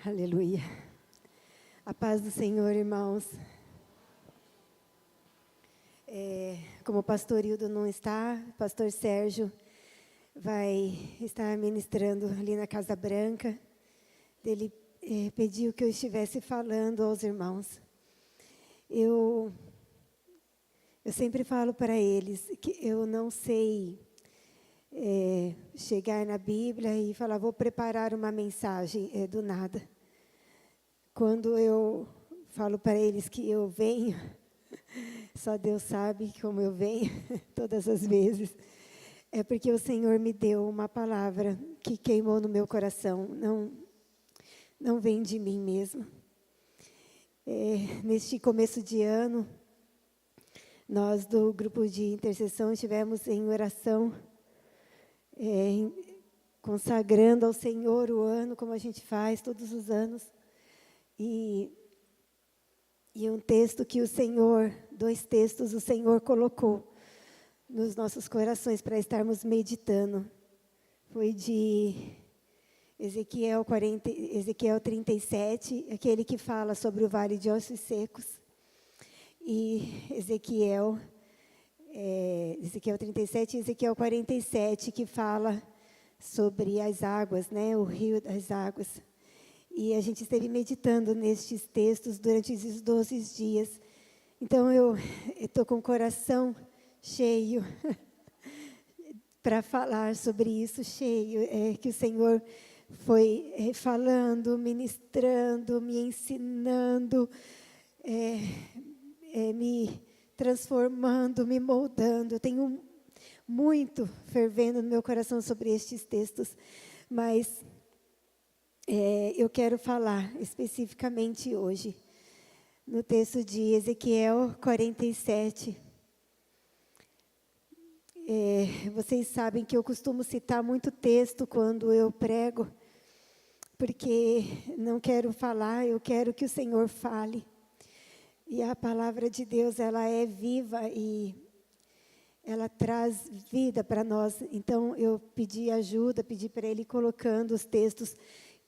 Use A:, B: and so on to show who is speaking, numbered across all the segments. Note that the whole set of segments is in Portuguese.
A: Aleluia. A paz do Senhor, irmãos. Como o pastor Hildo não está, o pastor Sérgio vai estar ministrando ali na Casa Branca. Ele pediu que eu estivesse falando aos irmãos. Eu sempre falo para eles que eu não sei chegar na Bíblia e falar, vou preparar uma mensagem do nada. Quando eu falo para eles que eu venho, só Deus sabe como eu venho, todas as vezes, é porque o Senhor me deu uma palavra que queimou no meu coração, não vem de mim mesmo. Neste começo de ano, nós do grupo de intercessão estivemos em oração, consagrando ao Senhor o ano, como a gente faz todos os anos. E um texto que dois textos o Senhor colocou nos nossos corações para estarmos meditando. Foi de Ezequiel 37, aquele que fala sobre o vale de ossos secos. E Ezequiel 37 e Ezequiel 47, que fala sobre as águas, né, o rio das águas. E a gente esteve meditando nestes textos durante esses 12 dias. Então, eu estou com o coração cheio para falar sobre isso, cheio. Que o Senhor foi falando, ministrando, me ensinando, me transformando, me moldando. Eu tenho muito fervendo no meu coração sobre estes textos, mas eu quero falar especificamente hoje no texto de Ezequiel 47. Vocês sabem que eu costumo citar muito texto quando eu prego, porque não quero falar, eu quero que o Senhor fale. E a palavra de Deus, ela é viva e ela traz vida para nós. Então, eu pedi ajuda, pedi para ele ir colocando os textos,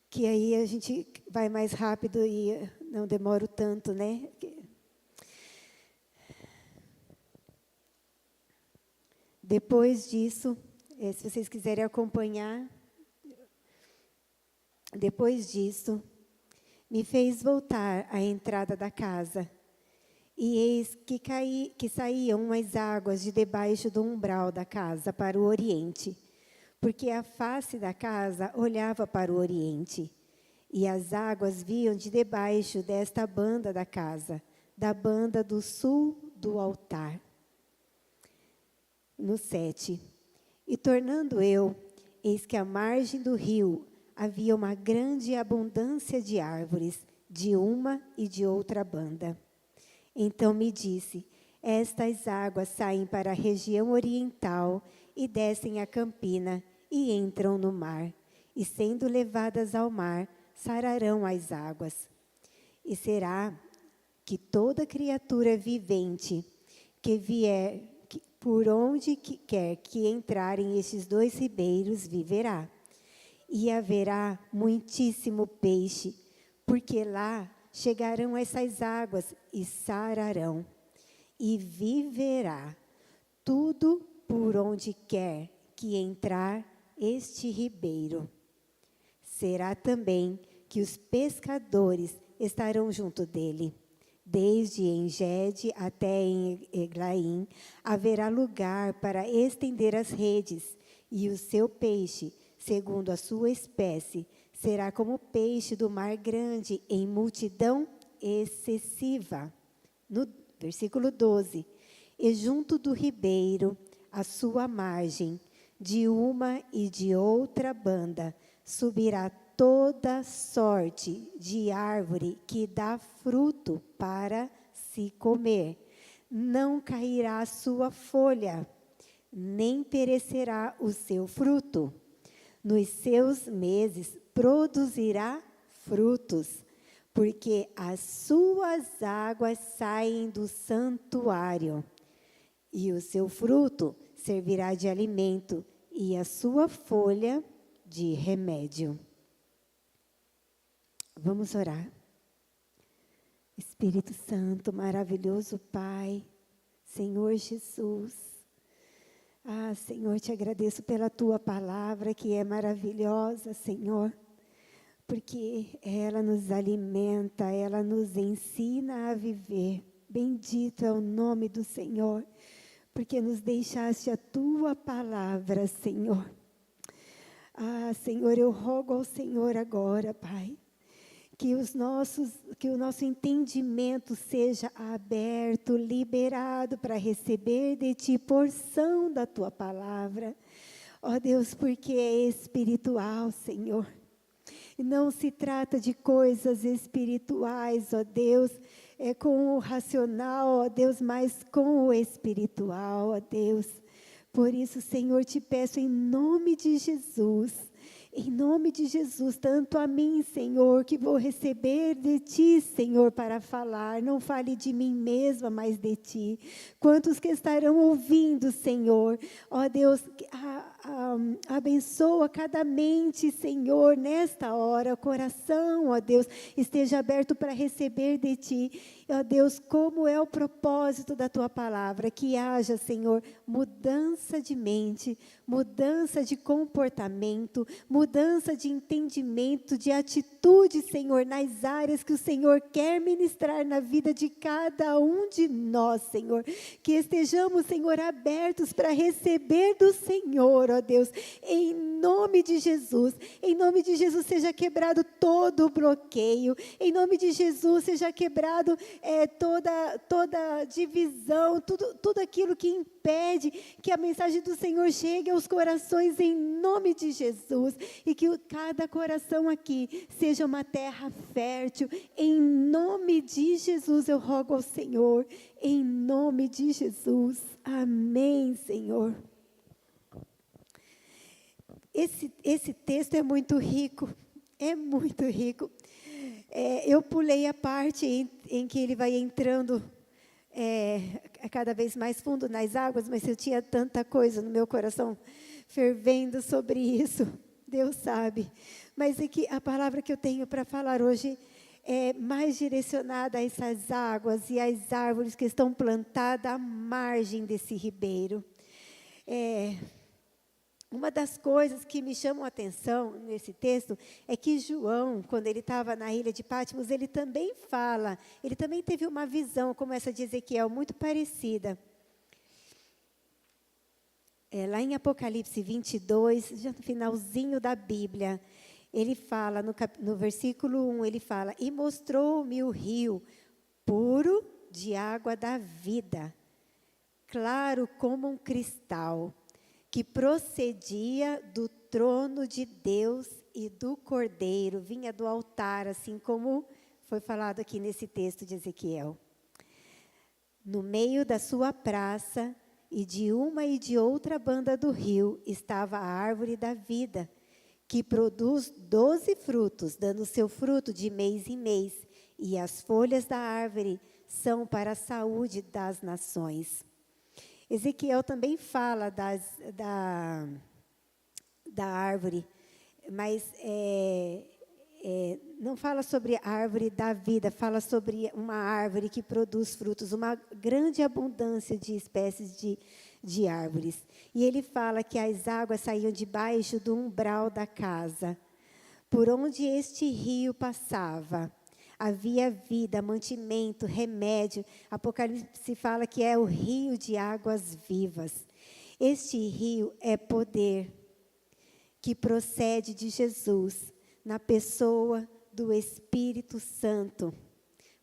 A: que aí a gente vai mais rápido e não demoro tanto, né? Depois disso, se vocês quiserem acompanhar, depois disso, me fez voltar à entrada da casa, e eis que saíam umas águas de debaixo do umbral da casa para o oriente, porque a face da casa olhava para o oriente, e as águas vinham de debaixo desta banda da casa, da banda do sul do altar. No 7. E tornando eu, eis que à margem do rio havia uma grande abundância de árvores, de uma e de outra banda. Então me disse, estas águas saem para a região oriental e descem a campina e entram no mar, e sendo levadas ao mar, sararão as águas. E será que toda criatura vivente que vier, por onde quer que entrarem estes dois ribeiros, viverá. E haverá muitíssimo peixe, porque lá chegarão essas águas e sararão. E viverá tudo por onde quer que entrar este ribeiro. Será também que os pescadores estarão junto dele. Desde En-Gede até em Eglaim, haverá lugar para estender as redes, e o seu peixe, segundo a sua espécie, será como o peixe do mar grande, em multidão excessiva. No versículo 12, e junto do ribeiro, à sua margem, de uma e de outra banda, subirá toda sorte de árvore que dá fruto para se comer. Não cairá a sua folha, nem perecerá o seu fruto. Nos seus meses produzirá frutos, porque as suas águas saem do santuário. E o seu fruto servirá de alimento, e a sua folha de remédio. Vamos orar. Espírito Santo, maravilhoso Pai, Senhor Jesus. Senhor, te agradeço pela tua palavra, que é maravilhosa, Senhor, porque ela nos alimenta, ela nos ensina a viver. Bendito é o nome do Senhor, porque nos deixaste a tua palavra, Senhor. Senhor, eu rogo ao Senhor agora, Pai, que o nosso entendimento seja aberto, liberado para receber de Ti porção da Tua palavra. Ó Deus, porque é espiritual, Senhor. E não se trata de coisas espirituais, ó Deus, com o racional, ó Deus, mas com o espiritual, ó Deus. Por isso, Senhor, te peço em nome de Jesus, tanto a mim, Senhor, que vou receber de Ti, Senhor, para falar, não fale de mim mesma, mas de Ti. Quantos que estarão ouvindo, Senhor, ó Deus, abençoa cada mente, Senhor, nesta hora, o coração, ó Deus, esteja aberto para receber de Ti. Ó Deus, como é o propósito da Tua palavra, que haja, Senhor, mudança de mente, mudança de comportamento, mudança de entendimento, de atitude, Senhor, nas áreas que o Senhor quer ministrar na vida de cada um de nós, Senhor. Que estejamos, Senhor, abertos para receber do Senhor, ó Deus, em nome de Jesus. Em nome de Jesus seja quebrado todo o bloqueio, em nome de Jesus seja quebrado toda divisão, tudo aquilo que impede que a mensagem do Senhor chegue aos corações, em nome de Jesus, e que cada coração aqui seja uma terra fértil, em nome de Jesus eu rogo ao Senhor, em nome de Jesus, amém, Senhor. Esse texto é muito rico, eu pulei a parte em que ele vai entrando cada vez mais fundo nas águas, mas eu tinha tanta coisa no meu coração fervendo sobre isso, Deus sabe. Mas é que a palavra que eu tenho para falar hoje é mais direcionada a essas águas e às árvores que estão plantadas à margem desse ribeiro. Uma das coisas que me chamam a atenção nesse texto é que João, quando ele estava na ilha de Patmos, ele também teve uma visão como essa de Ezequiel, muito parecida. Lá em Apocalipse 22, já no finalzinho da Bíblia, ele fala, no versículo 1, ele fala: "E mostrou-me o rio puro de água da vida, claro como um cristal, que procedia do trono de Deus e do Cordeiro", vinha do altar, assim como foi falado aqui nesse texto de Ezequiel. "No meio da sua praça, e de uma e de outra banda do rio, estava a árvore da vida, que produz 12 frutos, dando seu fruto de mês em mês, e as folhas da árvore são para a saúde das nações." Ezequiel também fala da árvore, mas não fala sobre a árvore da vida, fala sobre uma árvore que produz frutos, uma grande abundância de espécies de árvores. E ele fala que as águas saíam debaixo do umbral da casa, por onde este rio passava. Havia vida, mantimento, remédio. Apocalipse fala que é o rio de águas vivas. Este rio é poder que procede de Jesus, na pessoa do Espírito Santo,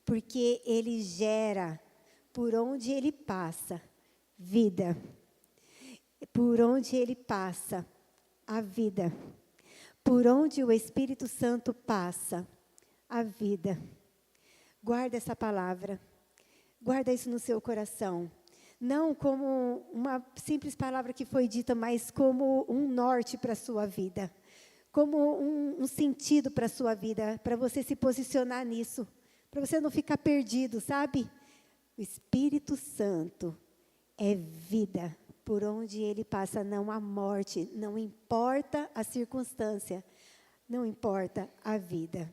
A: porque ele gera, por onde ele passa, vida. Por onde ele passa, a vida. Por onde o Espírito Santo passa, a vida. Guarda essa palavra, guarda isso no seu coração, não como uma simples palavra que foi dita, mas como um norte para a sua vida, como um sentido para a sua vida, para você se posicionar nisso, para você não ficar perdido, sabe? O Espírito Santo é vida, por onde ele passa não há morte, não importa a circunstância, não importa a vida.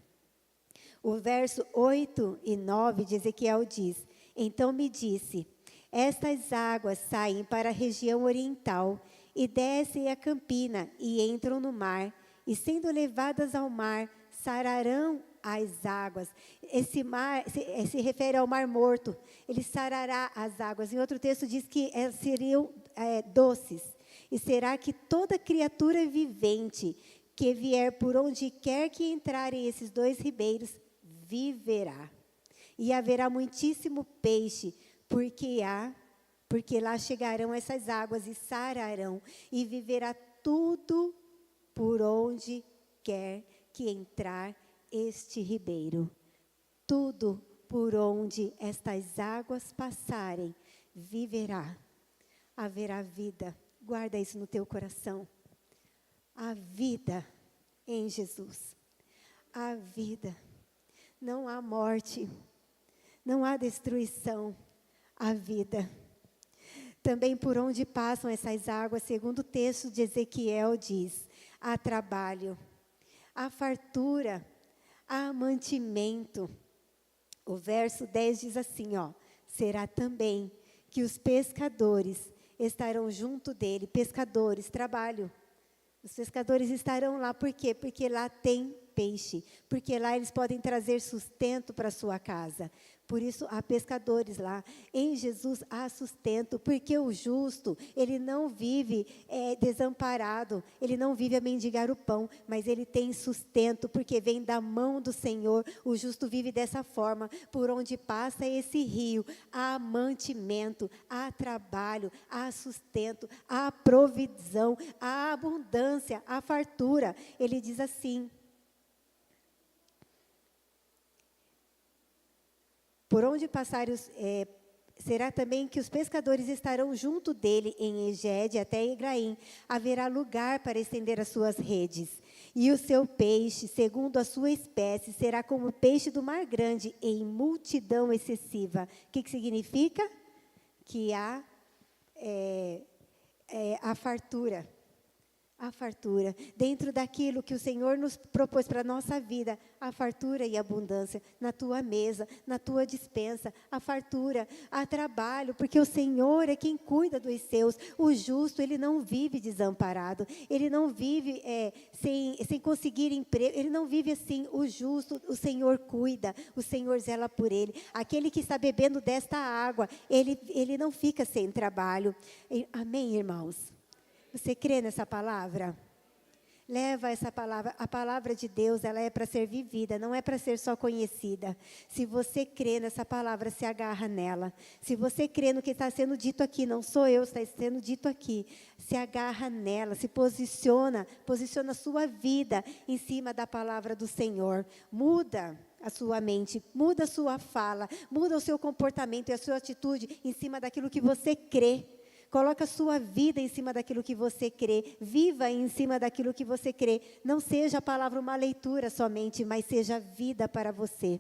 A: O verso 8 e 9 de Ezequiel diz: Então me disse, estas águas saem para a região oriental e descem a campina e entram no mar, e sendo levadas ao mar, sararão as águas. Esse mar se refere ao Mar Morto. Ele sarará as águas. Em outro texto diz que seriam doces. E será que toda criatura vivente que vier por onde quer que entrarem esses dois ribeiros, viverá. E haverá muitíssimo peixe, porque lá chegarão essas águas e sararão, e viverá tudo por onde quer que entrar este ribeiro. Tudo por onde estas águas passarem, viverá. Haverá vida. Guarda isso no teu coração. A vida em Jesus. A vida. Não há morte. Não há destruição. A vida. Também por onde passam essas águas, segundo o texto de Ezequiel diz, há trabalho, há fartura, há mantimento. O verso 10 diz assim, será também que os pescadores estarão junto dele. Pescadores, trabalho. Os pescadores estarão lá, por quê? Porque lá tem peixe, porque lá eles podem trazer sustento para a sua casa. Por isso, há pescadores lá. Em Jesus há sustento, porque o justo, ele não vive desamparado, ele não vive a mendigar o pão, mas ele tem sustento, porque vem da mão do Senhor. O justo vive dessa forma. Por onde passa esse rio, há mantimento, há trabalho, há sustento, há provisão, há abundância, há fartura. Ele diz assim, por onde passarem será também que os pescadores estarão junto dele em Egede até Egraim. Haverá lugar para estender as suas redes. E o seu peixe, segundo a sua espécie, será como o peixe do mar grande, em multidão excessiva. O que significa? Que há a fartura. A fartura, dentro daquilo que o Senhor nos propôs para a nossa vida, a fartura e abundância, na tua mesa, na tua despensa, a fartura, a trabalho, porque o Senhor é quem cuida dos seus. O justo, ele não vive desamparado, ele não vive sem conseguir emprego, ele não vive assim. O justo, o Senhor cuida, o Senhor zela por ele. Aquele que está bebendo desta água, ele não fica sem trabalho. Amém, irmãos? Você crê nessa palavra? Leva essa palavra. A palavra de Deus, ela é para ser vivida, não é para ser só conhecida. Se você crê nessa palavra, se agarra nela. Se você crê no que está sendo dito aqui, não sou eu, está sendo dito aqui, se agarra nela, se posiciona a sua vida em cima da palavra do Senhor. Muda a sua mente, muda a sua fala, muda o seu comportamento e a sua atitude em cima daquilo que você crê. Coloca a sua vida em cima daquilo que você crê. Viva em cima daquilo que você crê. Não seja a palavra uma leitura somente, mas seja vida para você.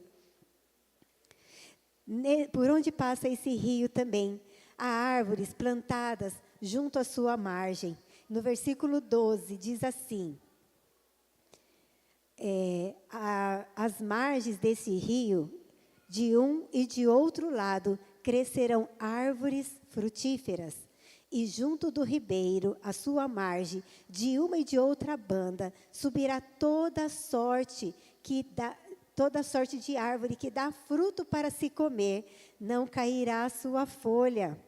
A: Por onde passa esse rio também, há árvores plantadas junto à sua margem. No versículo 12, diz assim, as margens desse rio, de um e de outro lado, crescerão árvores frutíferas. E junto do ribeiro, à sua margem, de uma e de outra banda, subirá toda sorte de árvore que dá fruto para se comer. Não cairá a sua folha,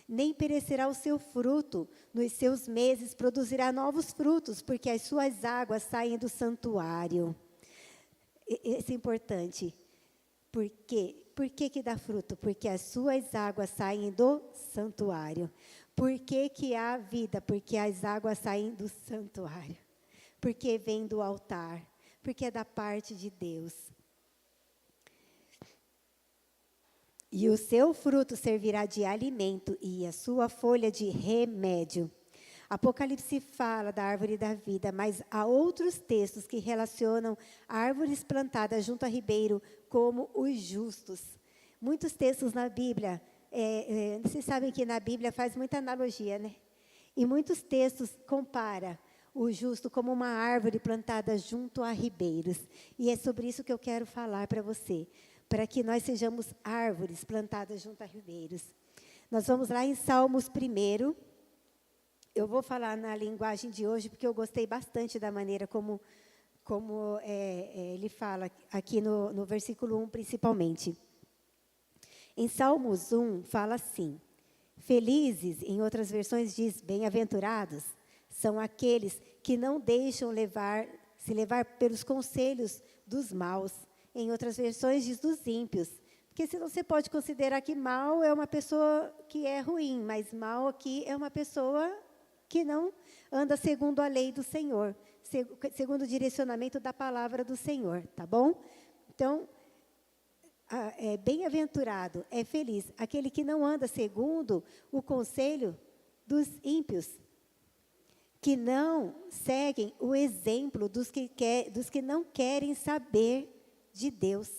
A: nem perecerá o seu fruto. Nos seus meses produzirá novos frutos, porque as suas águas saem do santuário. Isso é importante. Por quê? Por que dá fruto? Porque as suas águas saem do santuário. Por que há vida? Porque as águas saem do santuário. Porque vem do altar. Porque é da parte de Deus. E o seu fruto servirá de alimento e a sua folha de remédio. Apocalipse fala da árvore da vida, mas há outros textos que relacionam árvores plantadas junto a ribeiro como os justos. Muitos textos na Bíblia, vocês sabem que na Bíblia faz muita analogia, né? E muitos textos compara o justo como uma árvore plantada junto a ribeiros. E é sobre isso que eu quero falar para você, para que nós sejamos árvores plantadas junto a ribeiros. Nós vamos lá em Salmos 1. Eu vou falar na linguagem de hoje, porque eu gostei bastante da maneira como ele fala aqui no versículo 1, principalmente. Em Salmos 1, fala assim: felizes, em outras versões diz, bem-aventurados, são aqueles que não deixam se levar pelos conselhos dos maus. Em outras versões diz dos ímpios. Porque senão você pode considerar que mal é uma pessoa que é ruim, mas mal aqui é uma pessoa que não anda segundo a lei do Senhor, segundo o direcionamento da palavra do Senhor, tá bom? Então, bem-aventurado, é feliz, aquele que não anda segundo o conselho dos ímpios, que não seguem o exemplo dos que não querem saber de Deus,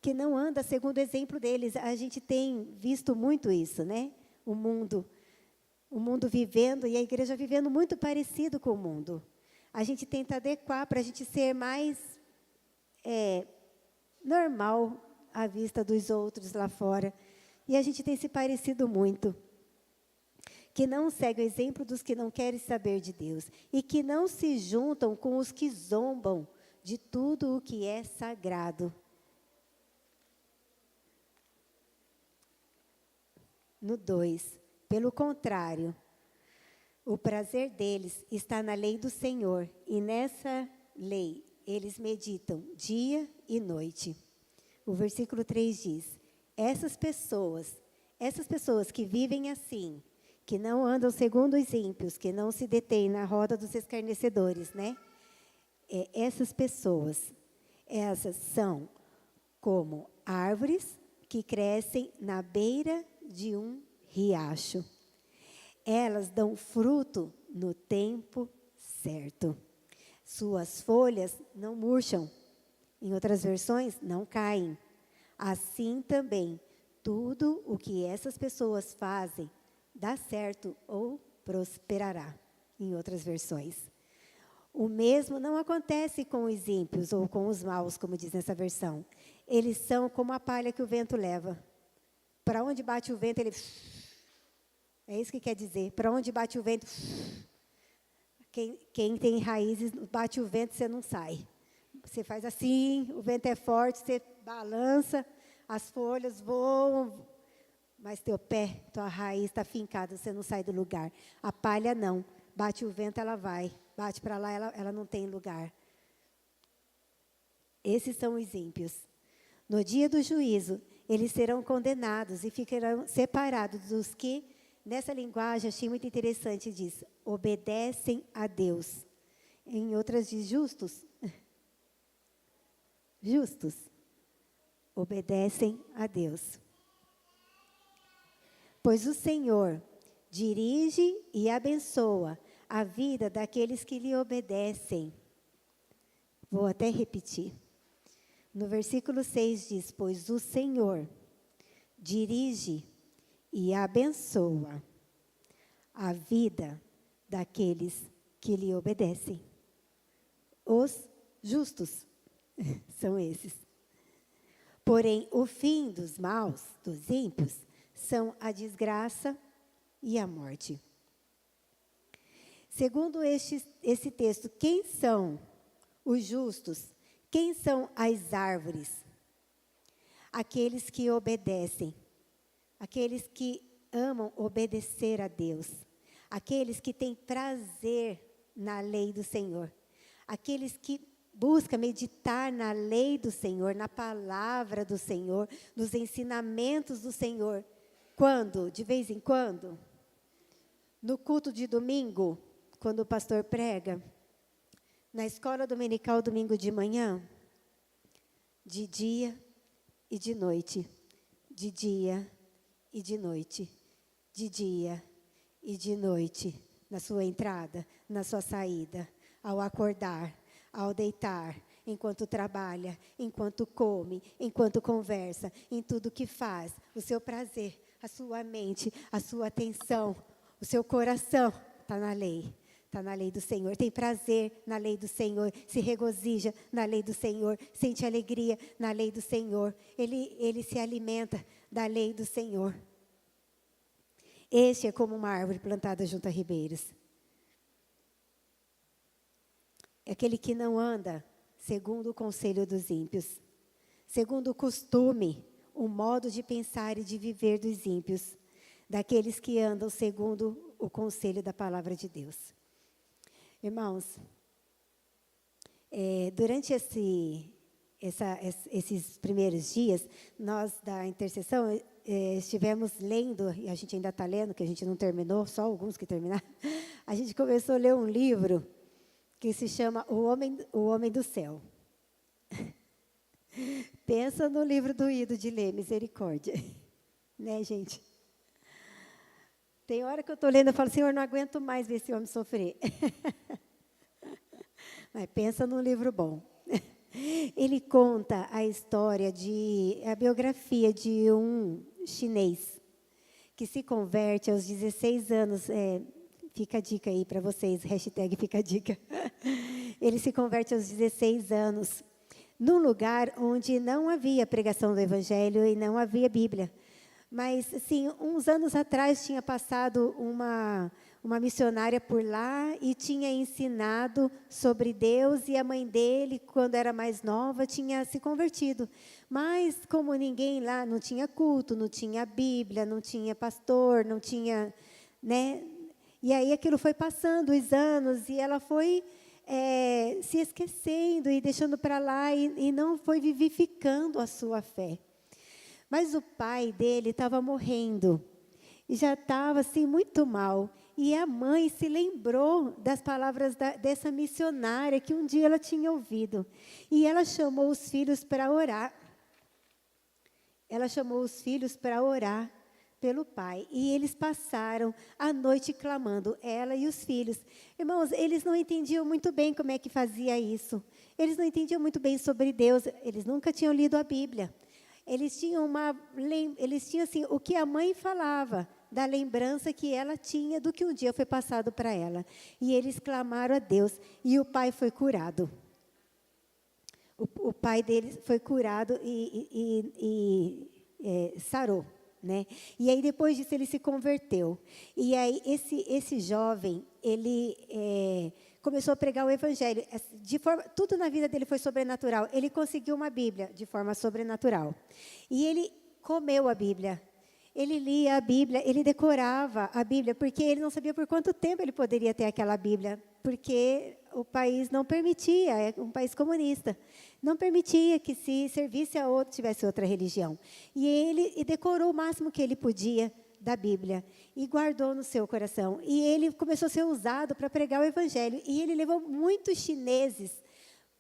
A: que não anda segundo o exemplo deles. A gente tem visto muito isso, né? O mundo vivendo e a igreja vivendo muito parecido com o mundo. A gente tenta adequar para a gente ser mais normal à vista dos outros lá fora. E a gente tem se parecido muito. Que não segue o exemplo dos que não querem saber de Deus. E que não se juntam com os que zombam de tudo o que é sagrado. No 2. Pelo contrário, o prazer deles está na lei do Senhor, e nessa lei eles meditam dia e noite. O versículo 3 diz: essas pessoas que vivem assim, que não andam segundo os ímpios, que não se detêm na roda dos escarnecedores, né? Essas pessoas, essas são como árvores que crescem na beira de um riacho. Elas dão fruto no tempo certo. Suas folhas não murcham. Em outras versões, não caem. Assim também, tudo o que essas pessoas fazem dá certo ou prosperará. Em outras versões. O mesmo não acontece com os ímpios ou com os maus, como diz nessa versão. Eles são como a palha que o vento leva. Para onde bate o vento, ele... É isso que quer dizer. Para onde bate o vento... Quem tem raízes, bate o vento, você não sai. Você faz assim, o vento é forte, você balança, as folhas voam, mas teu pé, tua raiz está fincada, você não sai do lugar. A palha não. Bate o vento, ela vai. Bate para lá, ela não tem lugar. Esses são os ímpios. No dia do juízo, eles serão condenados e ficarão separados dos que, nessa linguagem, achei muito interessante, diz, obedecem a Deus. Em outras diz justos. Justos. Obedecem a Deus. Pois o Senhor dirige e abençoa a vida daqueles que lhe obedecem. Vou até repetir. No versículo 6 diz, pois o Senhor dirige e abençoa a vida daqueles que lhe obedecem. Os justos são esses. Porém, o fim dos maus, dos ímpios, são a desgraça e a morte. Segundo esse texto, quem são os justos? Quem são as árvores? Aqueles que obedecem. Aqueles que amam obedecer a Deus. Aqueles que têm prazer na lei do Senhor. Aqueles que buscam meditar na lei do Senhor, na palavra do Senhor, nos ensinamentos do Senhor. Quando? De vez em quando? No culto de domingo, quando o pastor prega. Na escola dominical, domingo de manhã. De dia e de noite. De dia e de noite. De dia e de noite. Na sua entrada, na sua saída. Ao acordar, ao deitar, enquanto trabalha, enquanto come, enquanto conversa, em tudo que faz, o seu prazer, a sua mente, a sua atenção, o seu coração está na lei, Está na lei do Senhor, tem prazer na lei do Senhor, se regozija na lei do Senhor, sente alegria na lei do Senhor. Ele se alimenta da lei do Senhor. Este é como uma árvore plantada junto a ribeiros. É aquele que não anda segundo o conselho dos ímpios, segundo o costume, o modo de pensar e de viver dos ímpios, daqueles que andam segundo o conselho da palavra de Deus. Irmãos, durante esses primeiros dias, nós da intercessão estivemos lendo, e a gente ainda está lendo, que a gente não terminou, só alguns que terminaram. A gente começou a ler um livro que se chama O Homem do Céu. Pensa no livro doído de ler, misericórdia. Né, gente? Tem hora que eu estou lendo, eu falo, Senhor, não aguento mais ver esse homem sofrer. Mas pensa num livro bom. Ele conta a biografia de um chinês que se converte aos 16 anos. Fica a dica aí para vocês, hashtag fica a dica. Ele se converte aos 16 anos, num lugar onde não havia pregação do Evangelho e não havia Bíblia. Mas, assim, uns anos atrás tinha passado uma missionária por lá e tinha ensinado sobre Deus, e a mãe dele, quando era mais nova, tinha se convertido. Mas, como ninguém lá, não tinha culto, não tinha Bíblia, não tinha pastor, não tinha, né? E aí aquilo foi passando os anos e ela foi se esquecendo e deixando para lá e não foi vivificando a sua fé. Mas o pai dele estava morrendo e já estava assim muito mal. E a mãe se lembrou das palavras dessa missionária que um dia ela tinha ouvido. E ela chamou os filhos para orar. Ela chamou os filhos para orar pelo pai. E eles passaram a noite clamando, ela e os filhos. Irmãos, eles não entendiam muito bem como é que fazia isso. Eles não entendiam muito bem sobre Deus. Eles nunca tinham lido a Bíblia. Eles tinham assim, o que a mãe falava, da lembrança que ela tinha do que um dia foi passado para ela. E eles clamaram a Deus, e o pai foi curado. O pai deles foi curado e sarou, né? E aí, depois disso, ele se converteu. E aí, esse jovem, ele começou a pregar o Evangelho. Tudo na vida dele foi sobrenatural. Ele conseguiu uma Bíblia de forma sobrenatural. E ele comeu a Bíblia. Ele lia a Bíblia, ele decorava a Bíblia, porque ele não sabia por quanto tempo ele poderia ter aquela Bíblia, porque o país não permitia, é um país comunista, não permitia que se servisse a outro, tivesse outra religião. E ele decorou o máximo que ele podia da Bíblia e guardou no seu coração. E ele começou a ser usado para pregar o Evangelho. E ele levou muitos chineses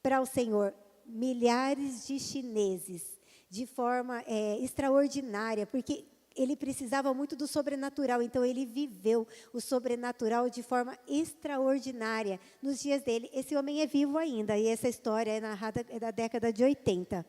A: para o Senhor, milhares de chineses, de forma extraordinária, porque ele precisava muito do sobrenatural, então ele viveu o sobrenatural de forma extraordinária nos dias dele. Esse homem é vivo ainda, e essa história é narrada da década de 80,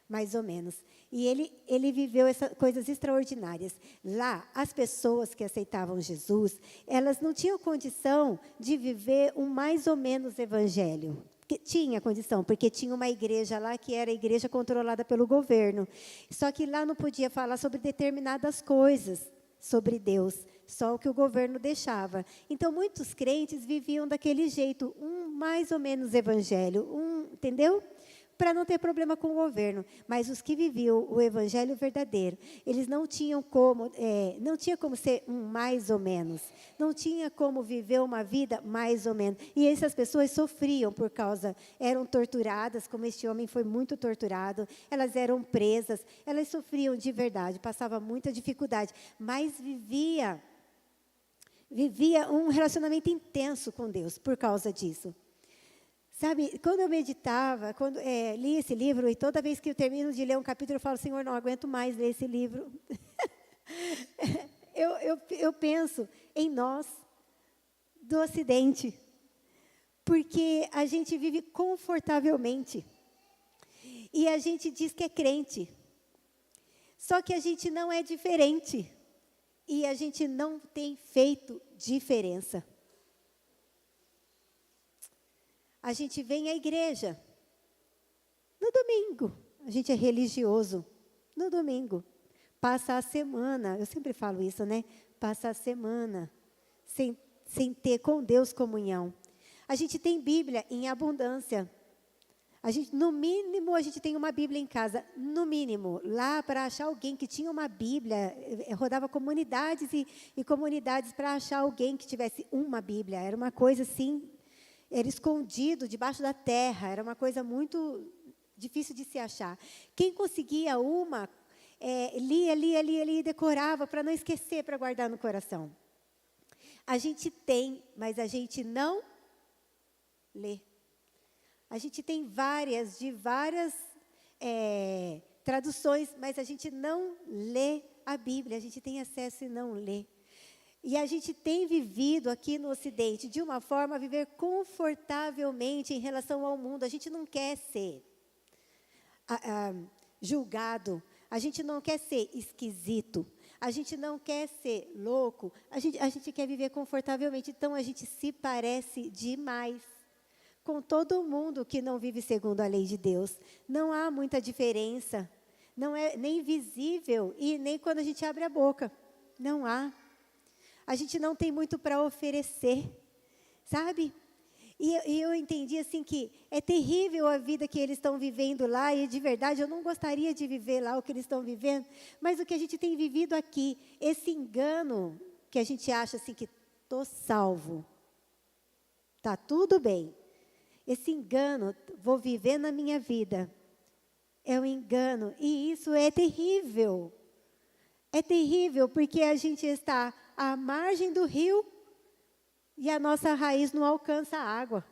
A: mais ou menos. E ele viveu essas coisas extraordinárias. Lá, as pessoas que aceitavam Jesus, elas não tinham condição de viver um mais ou menos evangelho. Tinha condição, porque tinha uma igreja lá que era a igreja controlada pelo governo. Só que lá não podia falar sobre determinadas coisas, sobre Deus, só o que o governo deixava. Então, muitos crentes viviam daquele jeito, um mais ou menos evangelho, entendeu? Para não ter problema com o governo. Mas os que viviam o evangelho verdadeiro, eles não tinham como ser um mais ou menos. Não tinha como viver uma vida mais ou menos. E essas pessoas sofriam eram torturadas, como este homem foi muito torturado, elas eram presas, elas sofriam de verdade, passava muita dificuldade, mas vivia um relacionamento intenso com Deus por causa disso. Sabe, quando eu meditava, li esse livro, e toda vez que eu termino de ler um capítulo, eu falo, Senhor, não aguento mais ler esse livro. eu penso em nós, do Ocidente, porque a gente vive confortavelmente, e a gente diz que é crente, só que a gente não é diferente, e a gente não tem feito diferença. A gente vem à igreja no domingo. A gente é religioso no domingo. Passa a semana, eu sempre falo isso, né? Passa a semana sem ter com Deus comunhão. A gente tem Bíblia em abundância. No mínimo, a gente tem uma Bíblia em casa. No mínimo, lá para achar alguém que tinha uma Bíblia, rodava comunidades e comunidades para achar alguém que tivesse uma Bíblia. Era uma coisa assim, era escondido debaixo da terra, era uma coisa muito difícil de se achar. Quem conseguia uma, lia e decorava para não esquecer, para guardar no coração. A gente tem, mas a gente não lê. A gente tem várias traduções, mas a gente não lê a Bíblia, a gente tem acesso e não lê. E a gente tem vivido aqui no Ocidente, de uma forma, a viver confortavelmente em relação ao mundo. A gente não quer ser julgado, a gente não quer ser esquisito, a gente não quer ser louco, a gente quer viver confortavelmente. Então, a gente se parece demais com todo mundo que não vive segundo a lei de Deus. Não há muita diferença, não é nem visível e nem quando a gente abre a boca, não há. A gente não tem muito para oferecer, sabe? E eu entendi assim que é terrível a vida que eles estão vivendo lá, e de verdade eu não gostaria de viver lá o que eles estão vivendo, mas o que a gente tem vivido aqui, esse engano que a gente acha assim que estou salvo, está tudo bem. Esse engano, vou viver na minha vida, é um engano, e isso é terrível. É terrível porque a gente está à margem do rio e a nossa raiz não alcança a água.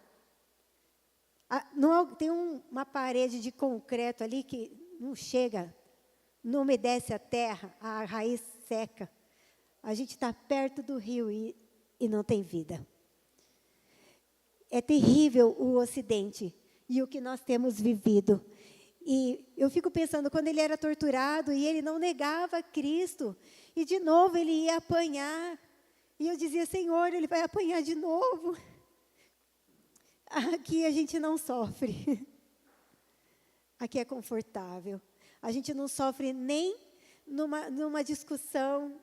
A: Tem uma parede de concreto ali que não chega, não umedece a terra, a raiz seca. A gente está perto do rio e não tem vida. É terrível o Ocidente e o que nós temos vivido. E eu fico pensando, quando ele era torturado e ele não negava Cristo, e de novo ele ia apanhar, e eu dizia, Senhor, ele vai apanhar de novo. Aqui a gente não sofre, aqui é confortável, a gente não sofre nem numa discussão,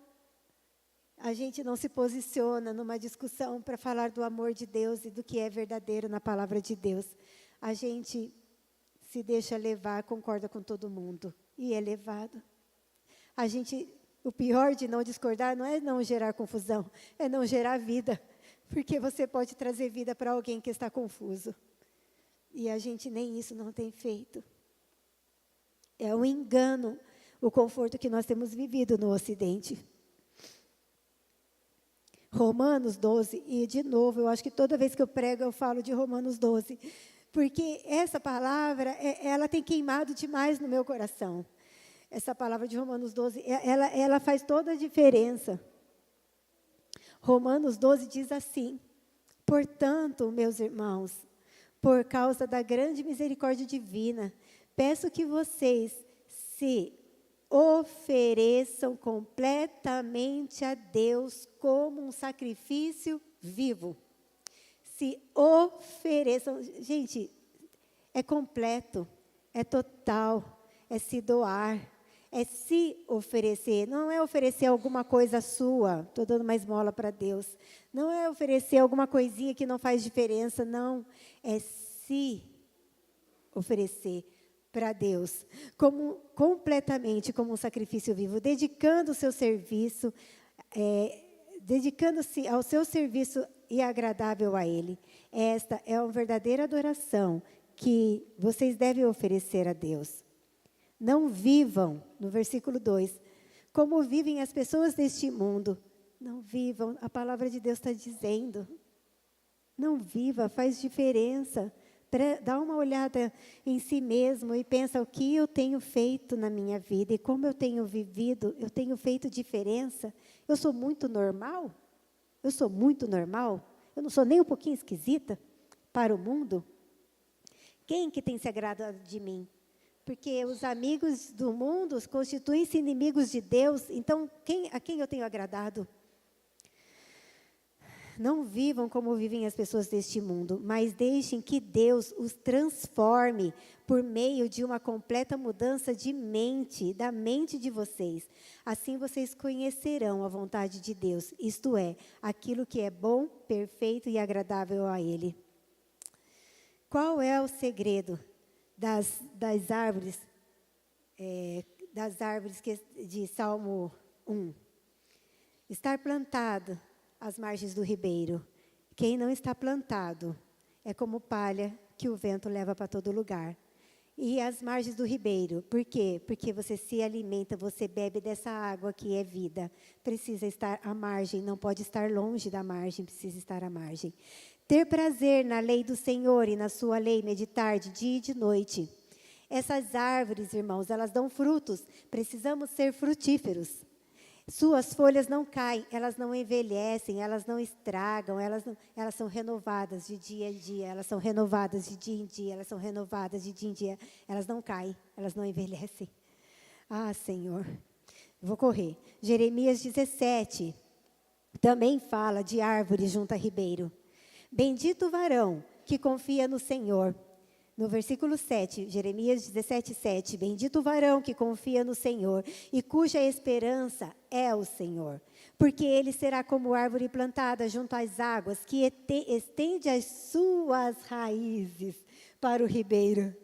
A: a gente não se posiciona numa discussão para falar do amor de Deus e do que é verdadeiro na palavra de Deus. A gente se deixa levar, concorda com todo mundo e é levado. O pior de não discordar não é não gerar confusão, é não gerar vida, porque você pode trazer vida para alguém que está confuso. E a gente nem isso não tem feito. É um engano o conforto que nós temos vivido no Ocidente. Romanos 12, e de novo, eu acho que toda vez que eu prego eu falo de Romanos 12, porque essa palavra, ela tem queimado demais no meu coração. Essa palavra de Romanos 12, ela faz toda a diferença. Romanos 12 diz assim: portanto, meus irmãos, por causa da grande misericórdia divina, peço que vocês se ofereçam completamente a Deus como um sacrifício vivo. Se ofereçam, gente, é completo, é total, é se doar, é se oferecer. Não é oferecer alguma coisa sua, estou dando uma esmola para Deus. Não é oferecer alguma coisinha que não faz diferença, não. É se oferecer para Deus, completamente como um sacrifício vivo, dedicando o seu serviço, dedicando-se ao seu serviço e agradável a Ele. Esta é uma verdadeira adoração que vocês devem oferecer a Deus. Não vivam, no versículo 2, como vivem as pessoas deste mundo. Não vivam, a palavra de Deus está dizendo. Não viva, faz diferença. Dá uma olhada em si mesmo e pensa o que eu tenho feito na minha vida e como eu tenho vivido, eu tenho feito diferença. Eu sou muito normal? Eu sou muito normal? Eu não sou nem um pouquinho esquisita para o mundo? Quem que tem se agradado de mim? Porque os amigos do mundo constituem-se inimigos de Deus. Então, a quem eu tenho agradado? Não vivam como vivem as pessoas deste mundo, mas deixem que Deus os transforme por meio de uma completa mudança de mente, da mente de vocês. Assim vocês conhecerão a vontade de Deus, isto é, aquilo que é bom, perfeito e agradável a Ele. Qual é o segredo das árvores, de Salmo 1? Estar plantado às margens do ribeiro. Quem não está plantado é como palha que o vento leva para todo lugar. E as margens do ribeiro, por quê? Porque você se alimenta, você bebe dessa água que é vida. Precisa estar à margem, não pode estar longe da margem, precisa estar à margem. Ter prazer na lei do Senhor e na sua lei, meditar de dia e de noite. Essas árvores, irmãos, elas dão frutos, precisamos ser frutíferos. Suas folhas não caem, elas não envelhecem, elas não estragam, elas são renovadas de dia em dia, elas são renovadas de dia em dia, elas são renovadas de dia em dia, elas não caem, elas não envelhecem. Ah, Senhor, vou correr. Jeremias 17 também fala de árvores junto a ribeiro. Bendito o varão que confia no Senhor. No versículo 7, Jeremias 17, 7, bendito o varão que confia no Senhor e cuja esperança é o Senhor, porque ele será como árvore plantada junto às águas, que estende as suas raízes para o ribeiro,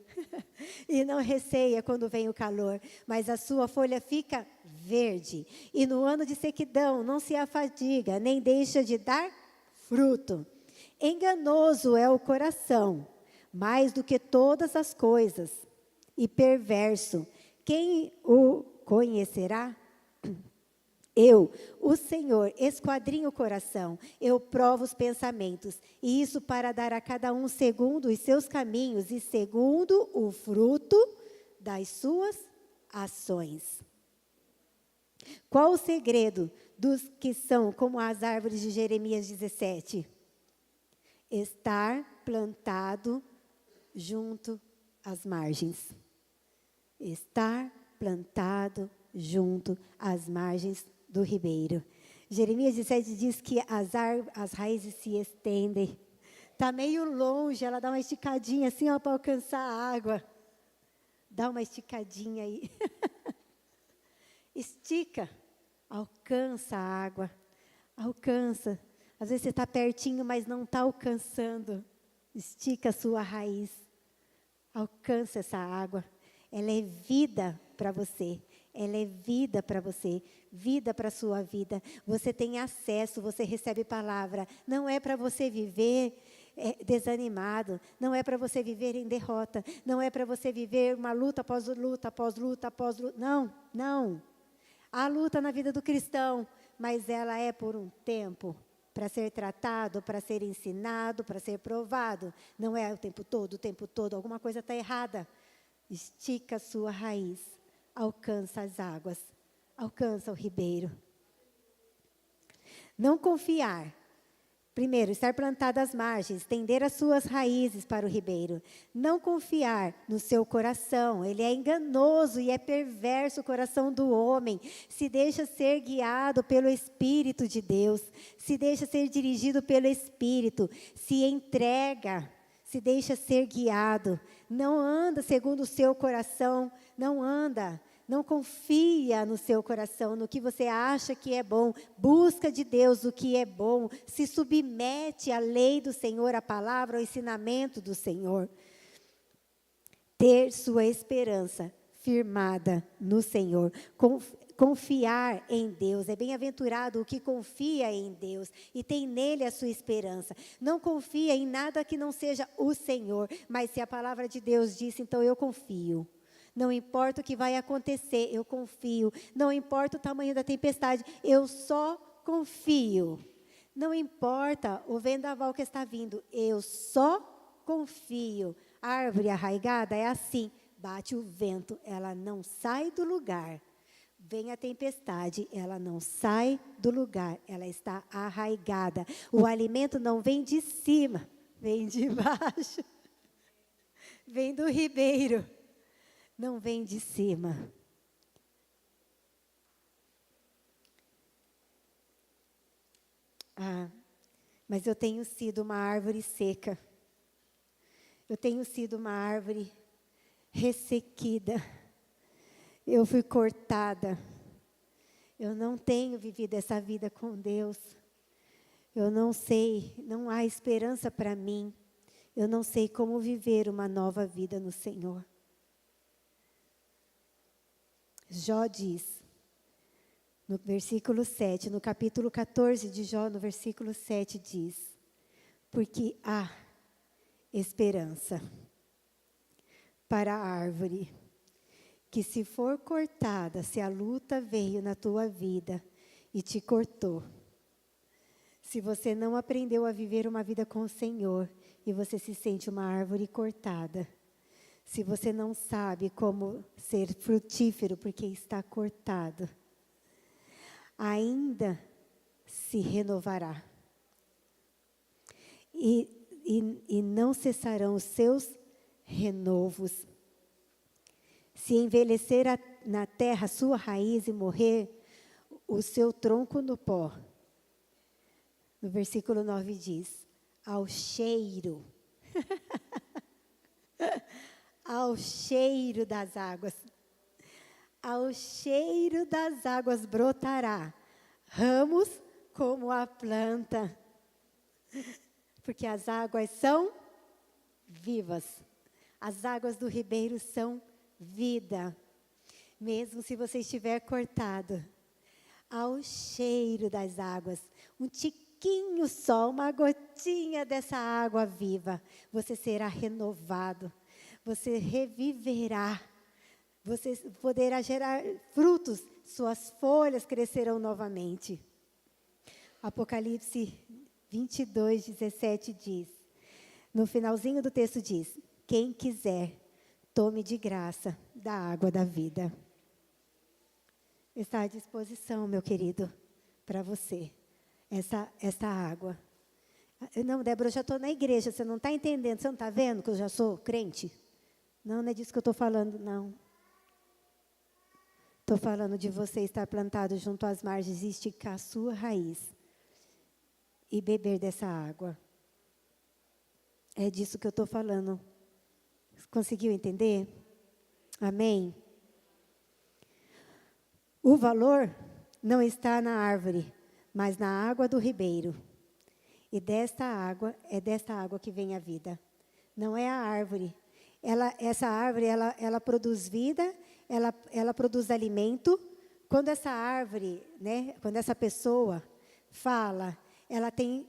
A: e não receia quando vem o calor, mas a sua folha fica verde, e no ano de sequidão não se afadiga, nem deixa de dar fruto. Enganoso é o coração, mais do que todas as coisas, e perverso. Quem o conhecerá? Eu, o Senhor, esquadrinho o coração, eu provo os pensamentos, e isso para dar a cada um segundo os seus caminhos e segundo o fruto das suas ações. Qual o segredo dos que são como as árvores de Jeremias 17? Estar plantado junto às margens. Estar plantado junto às margens do ribeiro. Jeremias 17 diz que as raízes se estendem. Está meio longe, ela dá uma esticadinha assim para alcançar a água. Dá uma esticadinha aí. Estica, alcança a água. Alcança. Às vezes você está pertinho, mas não está alcançando. Estica a sua raiz. Alcança essa água. Ela é vida para você. Ela é vida para você. Vida para a sua vida. Você tem acesso, você recebe palavra. Não é para você viver desanimado. Não é para você viver em derrota. Não é para você viver uma luta após luta, após luta, após luta. Não, não. Há luta na vida do cristão, mas ela é por um tempo. Para ser tratado, para ser ensinado, para ser provado. Não é o tempo todo. Alguma coisa está errada. Estica a sua raiz. Alcança as águas. Alcança o ribeiro. Não confiar. Primeiro, estar plantado às margens, estender as suas raízes para o ribeiro. Não confiar no seu coração, ele é enganoso e é perverso o coração do homem. Se deixa ser guiado pelo Espírito de Deus, se deixa ser dirigido pelo Espírito, se entrega, se deixa ser guiado. Não anda segundo o seu coração, não anda. Não confia no seu coração, no que você acha que é bom. Busca de Deus o que é bom. Se submete à lei do Senhor, à palavra, ao ensinamento do Senhor. Ter sua esperança firmada no Senhor. Confiar em Deus. É bem-aventurado o que confia em Deus e tem nele a sua esperança. Não confia em nada que não seja o Senhor. Mas se a palavra de Deus disse, então eu confio. Não importa o que vai acontecer, eu confio. Não importa o tamanho da tempestade, eu só confio. Não importa o vendaval que está vindo, eu só confio. A árvore arraigada é assim, bate o vento, ela não sai do lugar. Vem a tempestade, ela não sai do lugar, ela está arraigada. O alimento não vem de cima, vem de baixo. Vem do ribeiro. Não vem de cima. mas eu tenho sido uma árvore seca. Eu tenho sido uma árvore ressequida. Eu fui cortada. Eu não tenho vivido essa vida com Deus. Eu não sei, não há esperança para mim. Eu não sei como viver uma nova vida no Senhor. Jó diz, no versículo 7, no capítulo 14 de Jó, no versículo 7, diz: porque há esperança para a árvore, que se for cortada, se a luta veio na tua vida e te cortou, se você não aprendeu a viver uma vida com o Senhor e você se sente uma árvore cortada, se você não sabe como ser frutífero porque está cortado, ainda se renovará. E não cessarão os seus renovos. Se envelhecer na terra a sua raiz e morrer o seu tronco no pó. No versículo 9 diz, ao cheiro, ao cheiro das águas, ao cheiro das águas brotará ramos como a planta, porque as águas são vivas, as águas do ribeiro são vida, mesmo se você estiver cortado, ao cheiro das águas, um tiquinho só, uma gotinha dessa água viva, você será renovado, você reviverá, você poderá gerar frutos, suas folhas crescerão novamente. Apocalipse 22, 17 diz, no finalzinho do texto diz, quem quiser, tome de graça da água da vida. Está à disposição, meu querido, para você, essa água. Não, Débora, eu já estou na igreja, você não está entendendo, você não está vendo que eu já sou crente? Não, não é disso que eu estou falando, não. Estou falando de você estar plantado junto às margens e esticar a sua raiz e beber dessa água. É disso que eu estou falando. Conseguiu entender? Amém? O valor não está na árvore, mas na água do ribeiro. E desta água, é desta água que vem a vida. Não é a árvore. Essa árvore, ela produz vida, ela produz alimento. Quando essa árvore, né, quando essa pessoa fala, ela tem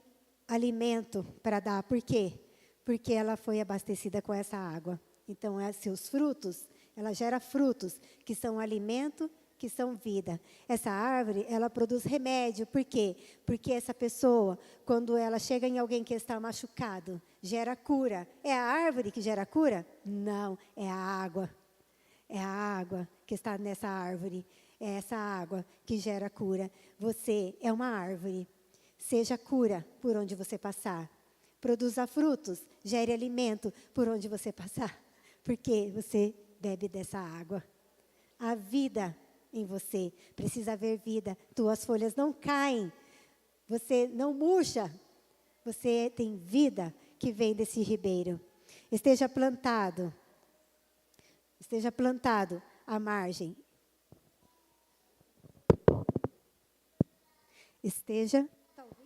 A: alimento para dar. Por quê? Porque ela foi abastecida com essa água. Então, seus frutos, ela gera frutos, que são alimento, que são vida. Essa árvore, ela produz remédio. Por quê? Porque essa pessoa, quando ela chega em alguém que está machucado, gera cura. É a árvore que gera cura? Não, é a água. É a água que está nessa árvore. É essa água que gera cura. Você é uma árvore. Seja cura por onde você passar. Produza frutos, gere alimento por onde você passar. Porque você bebe dessa água. A vida em você, precisa haver vida, tuas folhas não caem, você não murcha, você tem vida que vem desse ribeiro. Esteja plantado à margem. Esteja. Está ouvindo?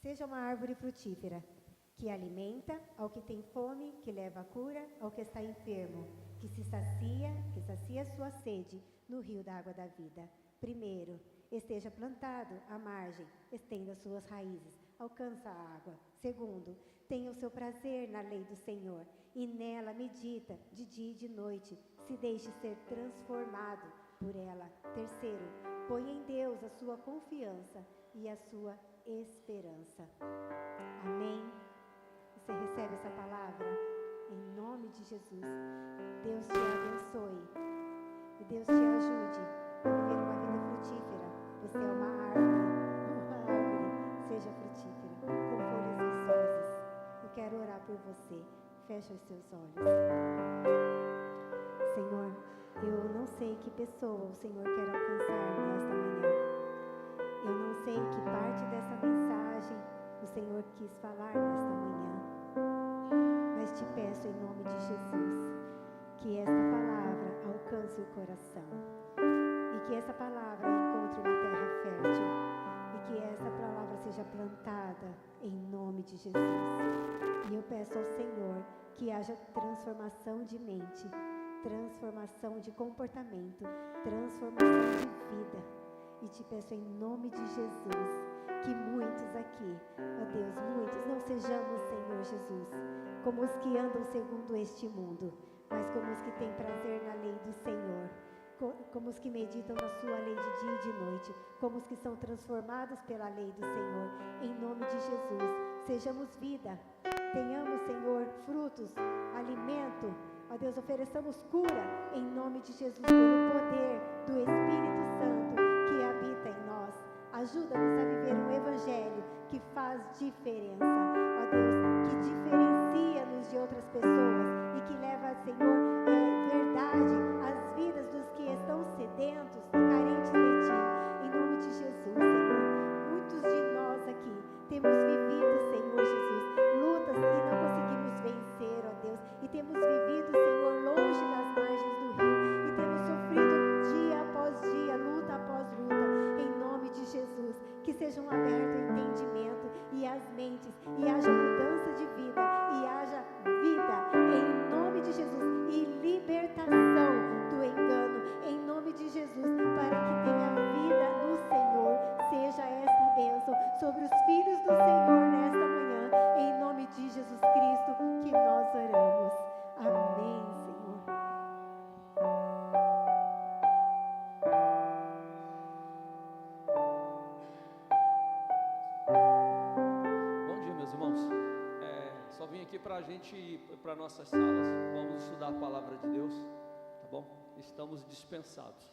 A: Seja uma árvore frutífera, que alimenta ao que tem fome, que leva a cura ao que está enfermo, que sacia sua sede no rio da água da vida. Primeiro, esteja plantado à margem, estenda suas raízes, alcança a água. Segundo, tenha o seu prazer na lei do Senhor, e nela medita de dia e de noite, se deixe ser transformado por ela. Terceiro, ponha em Deus a sua confiança e a sua esperança. Amém? Você recebe essa palavra? Em nome de Jesus. Deus te abençoe. E Deus te ajude a viver uma vida frutífera. Você é uma árvore. Uma árvore. Seja frutífera, com folhas viçosas. Eu quero não sei que pessoa o Senhor quer alcançar nesta manhã. Eu não sei que parte dessa mensagem o Senhor quis falar nesta manhã. Mas te peço em nome de Jesus, que esta palavra alcance o coração. E que essa palavra encontre uma terra fértil. E que essa palavra seja plantada em nome de Jesus. E eu peço ao Senhor que haja transformação de mente, transformação de comportamento, transformação de vida. E te peço em nome de Jesus, que muitos aqui, ó Deus, muitos, não sejamos, Senhor Jesus, como os que andam segundo este mundo, mas como os que têm prazer na lei do Senhor, como os que meditam na sua lei de dia e de noite, como os que são transformados pela lei do Senhor. Em nome de Jesus, sejamos vida, tenhamos, Senhor, frutos, alimento. Ó Deus, ofereçamos cura em nome de Jesus, pelo poder do Espírito Santo que habita em nós. Ajuda-nos a viver um evangelho que faz diferença. Ó Deus, que diferencia-nos de outras pessoas e que leva, Senhor, verdade às vidas dos que estão sedentos e carentes de Ti. Em nome de Jesus, Senhor. Muitos de nós aqui temos vivido, Senhor Jesus, lutas que não conseguimos vencer, ó Deus, e temos vivido, Senhor, longe das margens do rio, e temos sofrido dia após dia, luta após luta. Em nome de Jesus, que sejam abertos o entendimento e as mentes, e haja mudança de vida, e haja vida, em nome de Jesus, e libertação do engano, em nome de Jesus, para que tenha vida no Senhor. Seja esta bênção sobre os filhos do Senhor nesta manhã, em nome de Jesus Cristo que nós oramos. Amém, Senhor.
B: Bom dia, meus irmãos. Só vim aqui para a gente ir para nossas salas. Vamos estudar a palavra de Deus, tá bom? Estamos dispensados.